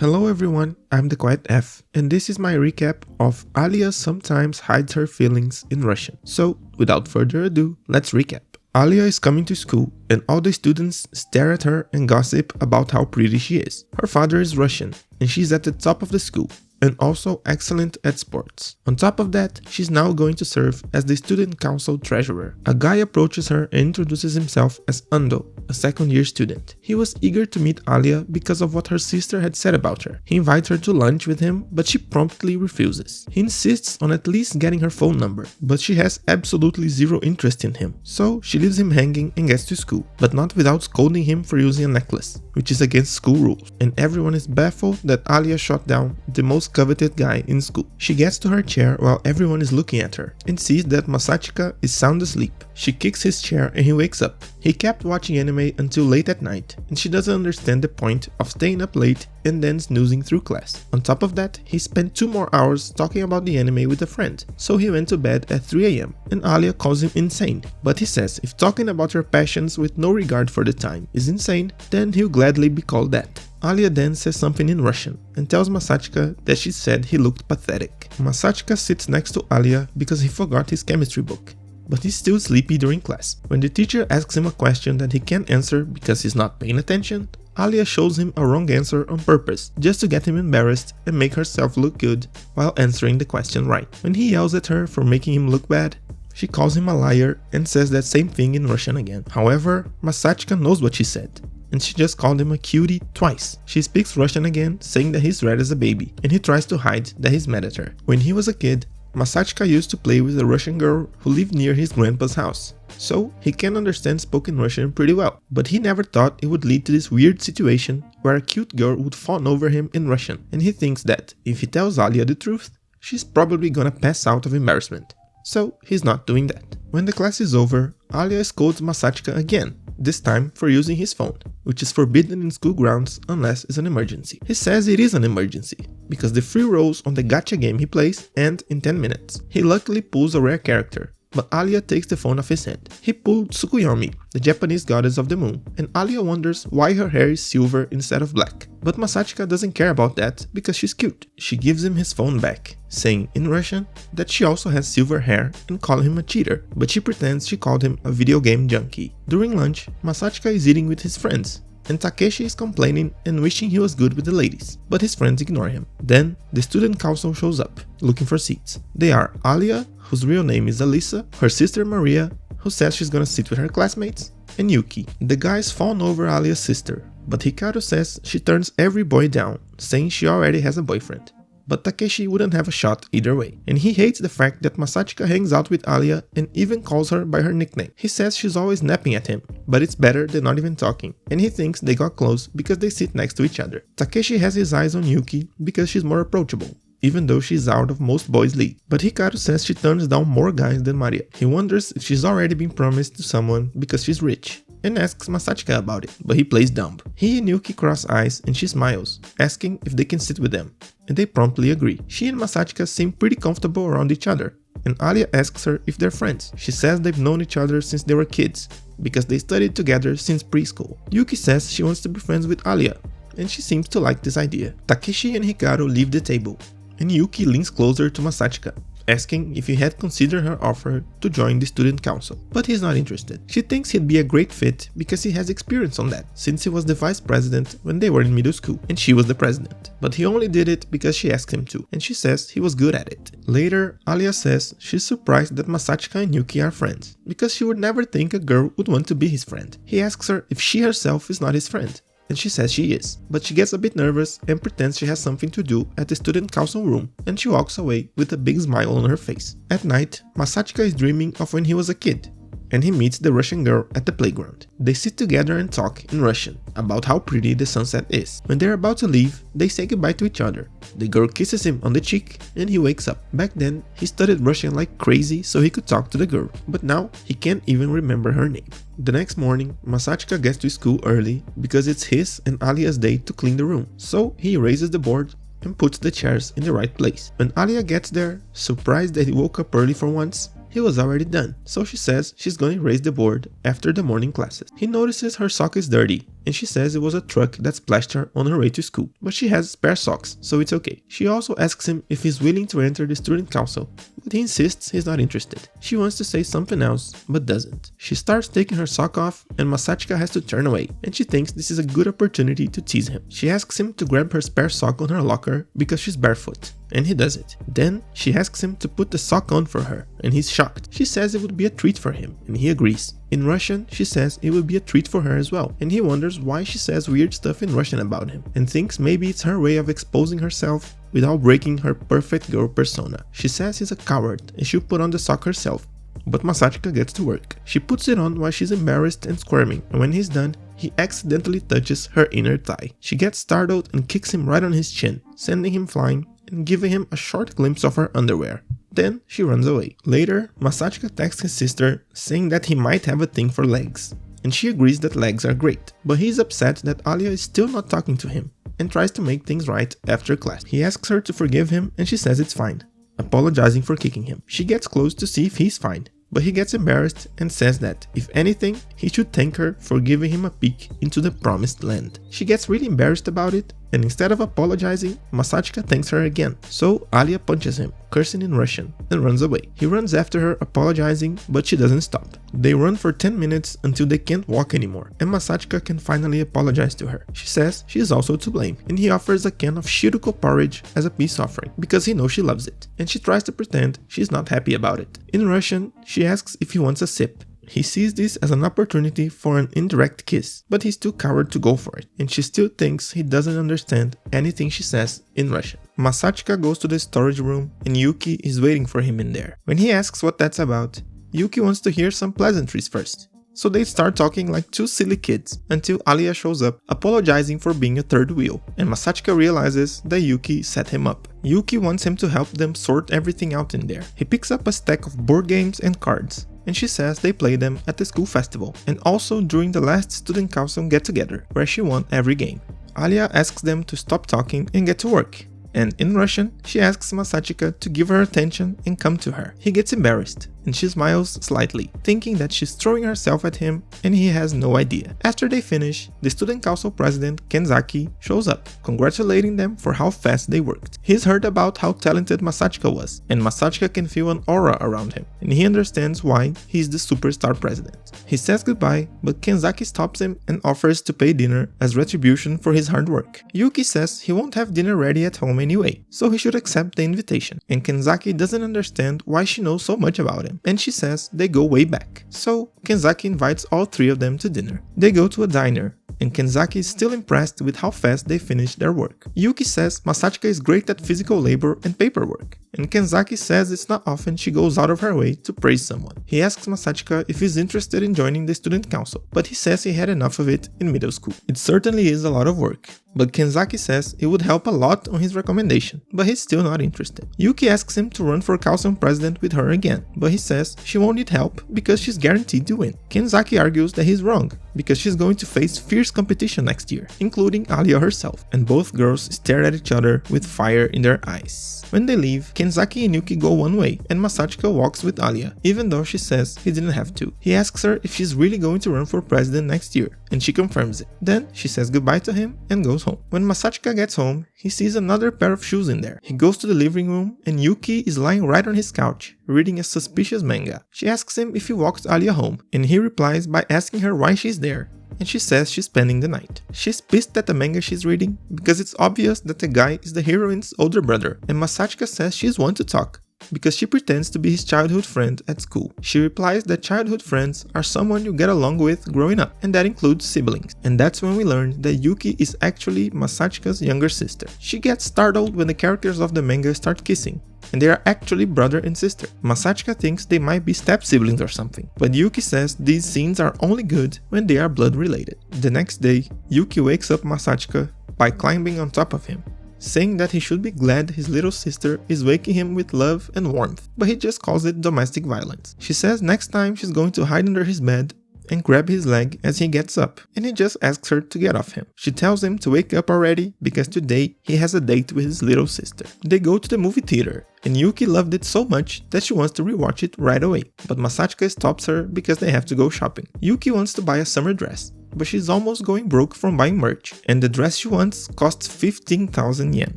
Hello everyone, I'm the Quiet F, and this is my recap of Alya sometimes hides her feelings in Russian. So, without further ado, let's recap. Alya is coming to school, and all the students stare at her and gossip about how pretty she is. Her father is Russian, and she's at the top of the school, and also excellent at sports. On top of that, she's now going to serve as the student council treasurer. A guy approaches her and introduces himself as Ando, a second-year student. He was eager to meet Alya because of what her sister had said about her. He invites her to lunch with him, but she promptly refuses. He insists on at least getting her phone number, but she has absolutely zero interest in him. So she leaves him hanging and gets to school, but not without scolding him for using a necklace, which is against school rules, and everyone is baffled that Alya shot down the most coveted guy in school. She gets to her chair while everyone is looking at her and sees that Masachka is sound asleep. She kicks his chair and he wakes up. He kept watching anime until late at night, and she doesn't understand the point of staying up late and then snoozing through class. On top of that, he spent 2 more hours talking about the anime with a friend, so he went to bed at 3 AM, and Alya calls him insane. But he says if talking about her passions with no regard for the time is insane, then he'll gladly be called that. Alya then says something in Russian and tells Masachka that she said he looked pathetic. Masachka sits next to Alya because he forgot his chemistry book, but he's still sleepy during class. When the teacher asks him a question that he can't answer because he's not paying attention, Alya shows him a wrong answer on purpose, just to get him embarrassed and make herself look good while answering the question right. When he yells at her for making him look bad, she calls him a liar and says that same thing in Russian again. However, Masachka knows what she said, and she just called him a cutie twice. She speaks Russian again, saying that he's red as a baby, and he tries to hide that he's mad at her. When he was a kid, Masachka used to play with a Russian girl who lived near his grandpa's house, so he can understand spoken Russian pretty well. But he never thought it would lead to this weird situation where a cute girl would fawn over him in Russian, and he thinks that if he tells Alya the truth, she's probably gonna pass out of embarrassment. So he's not doing that. When the class is over, Alya scolds Masachka again, this time for using his phone, which is forbidden in school grounds unless it's an emergency. He says it is an emergency, because the free rolls on the gacha game he plays end in 10 minutes. He luckily pulls a rare character, but Alya takes the phone off his hand. He pulled Tsukuyomi, the Japanese goddess of the moon, and Alya wonders why her hair is silver instead of black. But Masachka doesn't care about that because she's cute. She gives him his phone back, saying in Russian that she also has silver hair and calling him a cheater, but she pretends she called him a video game junkie. During lunch, Masachka is eating with his friends, and Takeshi is complaining and wishing he was good with the ladies, but his friends ignore him. Then, the student council shows up, looking for seats. They are Alya, whose real name is Alisa, her sister Maria, who says she's gonna sit with her classmates, and Yuki. The guys fawn over Alya's sister, but Hikaru says she turns every boy down, saying she already has a boyfriend. But Takeshi wouldn't have a shot either way, and he hates the fact that Masachka hangs out with Alya and even calls her by her nickname. He says she's always napping at him, but it's better than not even talking, and he thinks they got close because they sit next to each other. Takeshi has his eyes on Yuki because she's more approachable, even though she's out of most boys' league. But Hikaru says she turns down more guys than Maria. He wonders if she's already been promised to someone because she's rich, and asks Masachka about it, but he plays dumb. He and Yuki cross eyes and she smiles, asking if they can sit with them, and they promptly agree. She and Masachka seem pretty comfortable around each other, and Alya asks her if they're friends. She says they've known each other since they were kids, because they studied together since preschool. Yuki says she wants to be friends with Alya, and she seems to like this idea. Takeshi and Hikaru leave the table, and Yuki leans closer to Masachka, asking if he had considered her offer to join the student council, but he's not interested. She thinks he'd be a great fit because he has experience on that, since he was the vice president when they were in middle school, and she was the president. But he only did it because she asked him to, and she says he was good at it. Later, Alya says she's surprised that Masachka and Yuki are friends, because she would never think a girl would want to be his friend. He asks her if she herself is not his friend, and she says she is, but she gets a bit nervous and pretends she has something to do at the student council room, and she walks away with a big smile on her face. At night, Masachka is dreaming of when he was a kid, and he meets the Russian girl at the playground. They sit together and talk in Russian about how pretty the sunset is. When they're about to leave, they say goodbye to each other. The girl kisses him on the cheek and he wakes up. Back then, he studied Russian like crazy so he could talk to the girl, but now he can't even remember her name. The next morning, Masachka gets to school early because it's his and Alya's day to clean the room, so he erases the board and puts the chairs in the right place. When Alya gets there, surprised that he woke up early for once, He was already done, so she says she's going to erase the board after the morning classes. He notices her sock is dirty, and she says it was a truck that splashed her on her way to school, but she has spare socks, so it's okay. She also asks him if he's willing to enter the student council, but he insists he's not interested. She wants to say something else, but doesn't. She starts taking her sock off, and Masachika has to turn away, and she thinks this is a good opportunity to tease him. She asks him to grab her spare sock on her locker because she's barefoot, and he does it. Then she asks him to put the sock on for her, and he's shocked. She says it would be a treat for him, and he agrees. In Russian, she says it would be a treat for her as well, and he wonders why she says weird stuff in Russian about him, and thinks maybe it's her way of exposing herself without breaking her perfect girl persona. She says he's a coward and she'll put on the sock herself, but Masachika gets to work. She puts it on while she's embarrassed and squirming, and when he's done, he accidentally touches her inner thigh. She gets startled and kicks him right on his chin, sending him flying and giving him a short glimpse of her underwear. Then she runs away. Later, Masachika texts his sister saying that he might have a thing for legs, and she agrees that legs are great, but he's upset that Alya is still not talking to him and tries to make things right after class. He asks her to forgive him and she says it's fine, apologizing for kicking him. She gets close to see if he's fine, but he gets embarrassed and says that, if anything, he should thank her for giving him a peek into the promised land. She gets really embarrassed about it, and instead of apologizing, Masachika thanks her again. So Alya punches him, cursing in Russian, and runs away. He runs after her, apologizing, but she doesn't stop. They run for 10 minutes until they can't walk anymore, and Masachika can finally apologize to her. She says she is also to blame, and he offers a can of H0t porridge as a peace offering, because he knows she loves it, and she tries to pretend she's not happy about it. In Russian, she asks if he wants a sip. He sees this as an opportunity for an indirect kiss, but he's too coward to go for it, and she still thinks he doesn't understand anything she says in Russian. Masachika goes to the storage room, and Yuki is waiting for him in there. When he asks what that's about, Yuki wants to hear some pleasantries first. So they start talking like two silly kids, until Alya shows up, apologizing for being a third wheel, and Masachika realizes that Yuki set him up. Yuki wants him to help them sort everything out in there. He picks up a stack of board games and cards, and she says they play them at the school festival, and also during the last student council get-together, where she won every game. Alya asks them to stop talking and get to work, and in Russian, she asks Masachika to give her attention and come to her. He gets embarrassed, and she smiles slightly, thinking that she's throwing herself at him and he has no idea. After they finish, the student council president Kenzaki shows up, congratulating them for how fast they worked. He's heard about how talented Masachika was, and Masachika can feel an aura around him, and he understands why he's the superstar president. He says goodbye, but Kenzaki stops him and offers to pay dinner as retribution for his hard work. Yuki says he won't have dinner ready at home anyway, so he should accept the invitation, and Kenzaki doesn't understand why she knows so much about him, and she says they go way back. So Kenzaki invites all three of them to dinner. They go to a diner, and Kenzaki is still impressed with how fast they finish their work. Yuki says Masachika is great at physical labor and paperwork, and Kenzaki says it's not often she goes out of her way to praise someone. He asks Masachika if he's interested in joining the student council, but he says he had enough of it in middle school. It certainly is a lot of work, but Kenzaki says it would help a lot on his recommendation, but he's still not interested. Yuki asks him to run for council president with her again, but he says she won't need help because she's guaranteed to win. Kenzaki argues that he's wrong, because she's going to face fierce competition next year, including Alya herself, and both girls stare at each other with fire in their eyes. When they leave, Kenzaki and Yuki go one way, and Masachika walks with Alya, even though she says he didn't have to. He asks her if she's really going to run for president next year, and she confirms it. Then she says goodbye to him and goes home. When Masachika gets home, he sees another pair of shoes in there. He goes to the living room, and Yuki is lying right on his couch, reading a suspicious manga. She asks him if he walked Alya home, and he replies by asking her why she's there, and she says she's spending the night. She's pissed at the manga she's reading because it's obvious that the guy is the heroine's older brother, and Masachika says she's one to talk because she pretends to be his childhood friend at school. She replies that childhood friends are someone you get along with growing up, and that includes siblings. And that's when we learn that Yuki is actually Masachika's younger sister. She gets startled when the characters of the manga start kissing, and they are actually brother and sister. Masachika thinks they might be step-siblings or something, but Yuki says these scenes are only good when they are blood-related. The next day, Yuki wakes up Masachika by climbing on top of him, saying that he should be glad his little sister is waking him with love and warmth, but he just calls it domestic violence. She says next time she's going to hide under his bed and grab his leg as he gets up, and he just asks her to get off him. She tells him to wake up already because today he has a date with his little sister. They go to the movie theater, and Yuki loved it so much that she wants to rewatch it right away, but Masachika stops her because they have to go shopping. Yuki wants to buy a summer dress, but she's almost going broke from buying merch, and the dress she wants costs 15,000 yen.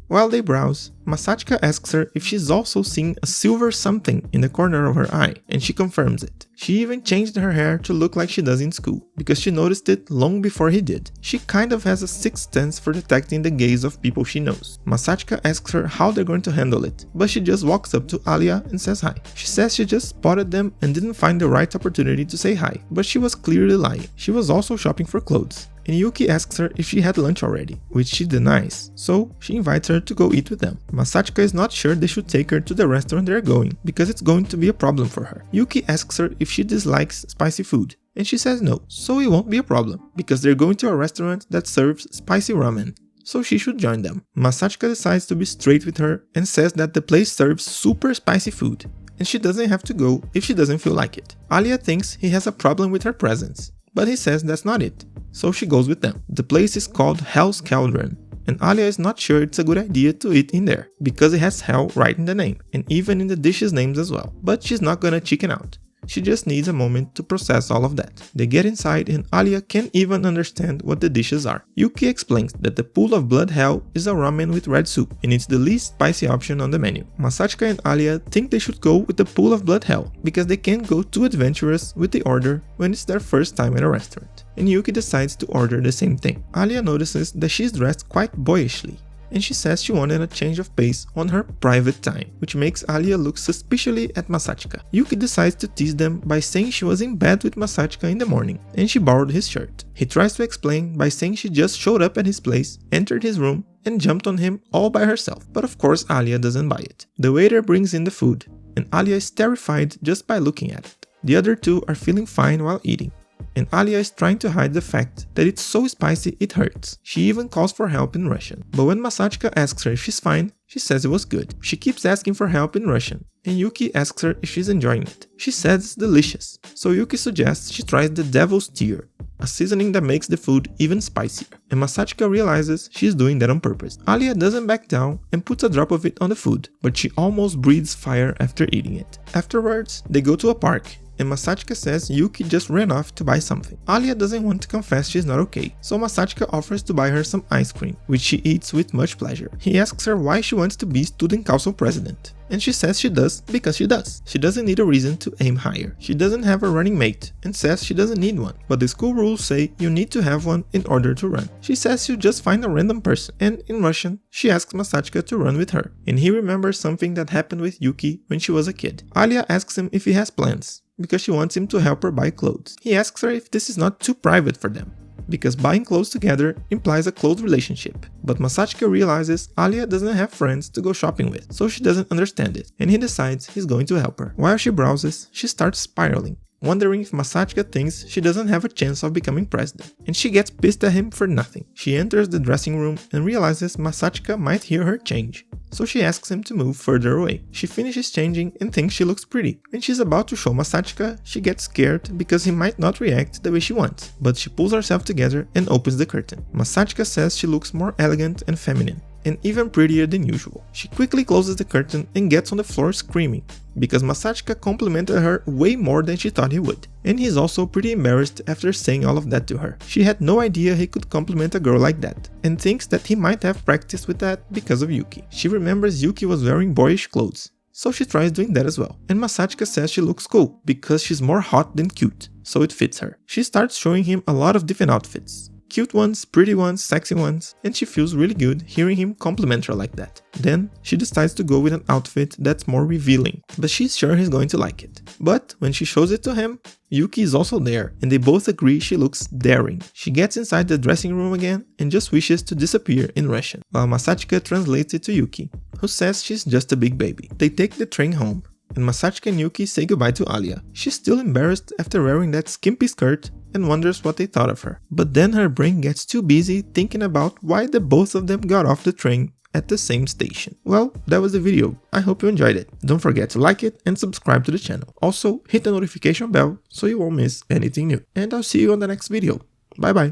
While they browse, Masachika asks her if she's also seeing a silver something in the corner of her eye, and she confirms it. She even changed her hair to look like she does in school, because she noticed it long before he did. She kind of has a sixth sense for detecting the gaze of people she knows. Masachika asks her how they're going to handle it, but she just walks up to Alya and says hi. She says she just spotted them and didn't find the right opportunity to say hi, but she was clearly lying. She was also shopping for clothes, and Yuki asks her if she had lunch already, which she denies, so she invites her to go eat with them. Masachika is not sure they should take her to the restaurant they're going, because it's going to be a problem for her. Yuki asks her if she dislikes spicy food, and she says no, so it won't be a problem, because they're going to a restaurant that serves spicy ramen, so she should join them. Masachika decides to be straight with her and says that the place serves super spicy food, and she doesn't have to go if she doesn't feel like it. Alya thinks he has a problem with her presence, but he says that's not it, so she goes with them. The place is called H0t, and Alya is not sure it's a good idea to eat in there, because it has hell right in the name, and even in the dishes' names as well. But she's not gonna chicken out. She just needs a moment to process all of that. They get inside and Alya can't even understand what the dishes are. Yuki explains that the Pool of Blood Hell is a ramen with red soup, and it's the least spicy option on the menu. Masachika and Alya think they should go with the Pool of Blood Hell, because they can't go too adventurous with the order when it's their first time at a restaurant. And Yuki decides to order the same thing. Alya notices that she's dressed quite boyishly, and she says she wanted a change of pace on her private time, which makes Alya look suspiciously at Masachika. Yuki decides to tease them by saying she was in bed with Masachika in the morning, and she borrowed his shirt. He tries to explain by saying she just showed up at his place, entered his room, and jumped on him all by herself, but of course Alya doesn't buy it. The waiter brings in the food, and Alya is terrified just by looking at it. The other two are feeling fine while eating, and Alya is trying to hide the fact that it's so spicy it hurts. She even calls for help in Russian. But when Masachika asks her if she's fine, she says it was good. She keeps asking for help in Russian, and Yuki asks her if she's enjoying it. She says it's delicious, so Yuki suggests she tries the Devil's Tear, a seasoning that makes the food even spicier, and Masachika realizes she's doing that on purpose. Alya doesn't back down and puts a drop of it on the food, but she almost breathes fire after eating it. Afterwards, they go to a park, and Masachika says Yuki just ran off to buy something. Alya doesn't want to confess she's not okay, so Masachika offers to buy her some ice cream, which she eats with much pleasure. He asks her why she wants to be student council president, and she says she does because she does. She doesn't need a reason to aim higher. She doesn't have a running mate and says she doesn't need one, but the school rules say you need to have one in order to run. She says she'll just find a random person, and in Russian, she asks Masachika to run with her, and he remembers something that happened with Yuki when she was a kid. Alya asks him if he has plans, because she wants him to help her buy clothes. He asks her if this is not too private for them, because buying clothes together implies a close relationship. But Masachika realizes Alya doesn't have friends to go shopping with, so she doesn't understand it, and he decides he's going to help her. While she browses, she starts spiraling, wondering if Masachika thinks she doesn't have a chance of becoming president, and she gets pissed at him for nothing. She enters the dressing room and realizes Masachika might hear her change, so she asks him to move further away. She finishes changing and thinks she looks pretty. When she's about to show Masachika, she gets scared because he might not react the way she wants, but she pulls herself together and opens the curtain. Masachika says she looks more elegant and feminine, and even prettier than usual. She quickly closes the curtain and gets on the floor screaming, because Masachika complimented her way more than she thought he would, and he's also pretty embarrassed after saying all of that to her. She had no idea he could compliment a girl like that, and thinks that he might have practiced with that because of Yuki. She remembers Yuki was wearing boyish clothes, so she tries doing that as well. And Masachika says she looks cool, because she's more hot than cute, so it fits her. She starts showing him a lot of different outfits. Cute ones, pretty ones, sexy ones, and she feels really good hearing him compliment her like that. Then, she decides to go with an outfit that's more revealing, but she's sure he's going to like it. But when she shows it to him, Yuki is also there, and they both agree she looks daring. She gets inside the dressing room again and just wishes to disappear in Russian, while Masachika translates it to Yuki, who says she's just a big baby. They take the train home, and Masachika and Yuki say goodbye to Alya. She's still embarrassed after wearing that skimpy skirt and wonders what they thought of her. But then her brain gets too busy thinking about why the both of them got off the train at the same station. Well, that was the video. I hope you enjoyed it. Don't forget to like it and subscribe to the channel. Also, hit the notification bell so you won't miss anything new. And I'll see you on the next video. Bye bye.